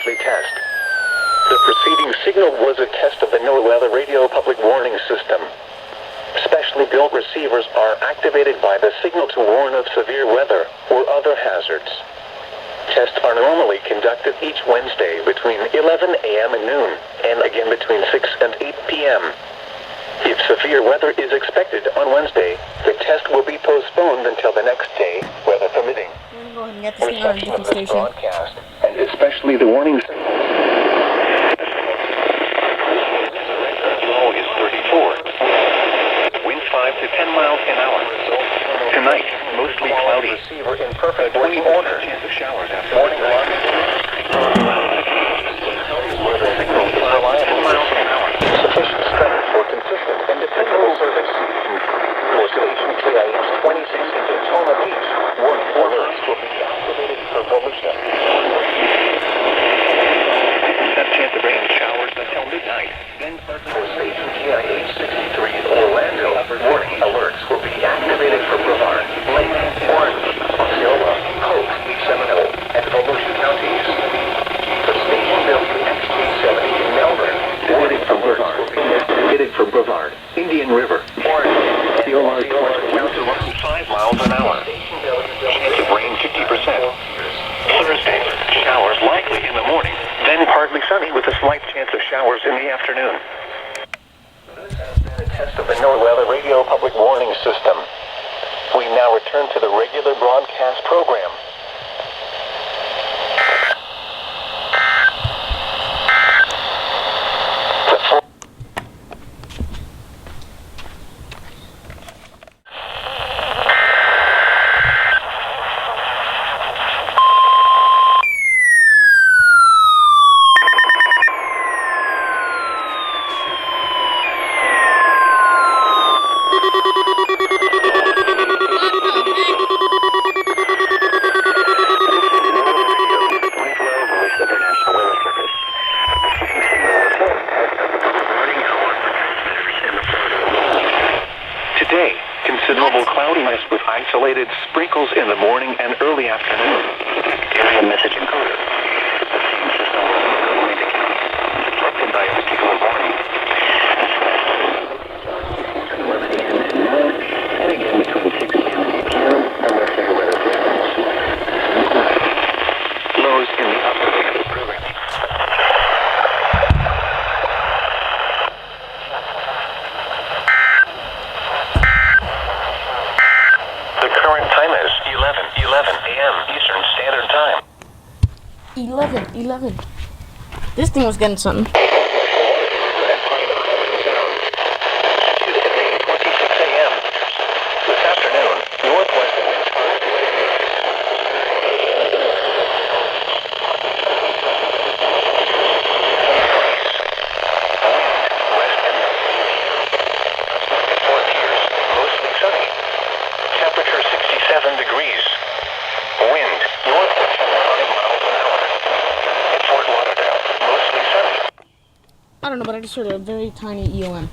weekly test. The preceding signal was a test of the NOAA radio public warning system. Specially built receivers are activated by the signal to warn of severe weather or other hazards. Tests are normally conducted each Wednesday between 11 a.m. and noon, and again between 6 and 8 p.m. If severe weather is expected on Wednesday, the test will be postponed until the next day, weather permitting. I'm going to go ahead and get this thing on a different station. Broadcast, and especially the warning signal is 34. Wind 5 to 10 miles an hour. Tonight, mostly cloudy. Receiver in perfect working order. Chance of showers after morning alarm. Signal is reliable miles an hour. Sufficient strength for consistent and dependable service. For station KIH 26 in Daytona Beach, warning alerts will be activated for pollution. That chance of rain and showers until midnight. Then for station KIH 63 in Orlando, warning alerts will be activated for Brevard, Lake, Orange, Osceola, Polk, Seminole, and Volusia counties. For station WXT70 in Melbourne, headed for Brevard, Indian River, Orange, Osceola, winds of 5 miles an hour. Chance of rain 50%. Thursday, showers likely in the morning, then partly sunny with a slight chance of showers in the afternoon. This has been a test of the NOAA radio public warning system. We now return to the regular broadcast program. Today, considerable cloudiness with isolated sprinkles in the morning and early afternoon. Area message encoded. The same system will indicate disrupted by a particular warning. And again between 6 and 8 p.m. unless severe weather threatens. Lows in the upper end of the program. The current time is 11 a.m. Eastern Standard Time. 11. This thing was getting something. Tuesday, 26 a.m. This afternoon, northwest winds. Mostly sunny. Temperature 67 degrees. Wind northwest 5 miles an hour. In Fort Lauderdale, mostly sunny. I don't know, but I just heard a very tiny EOM.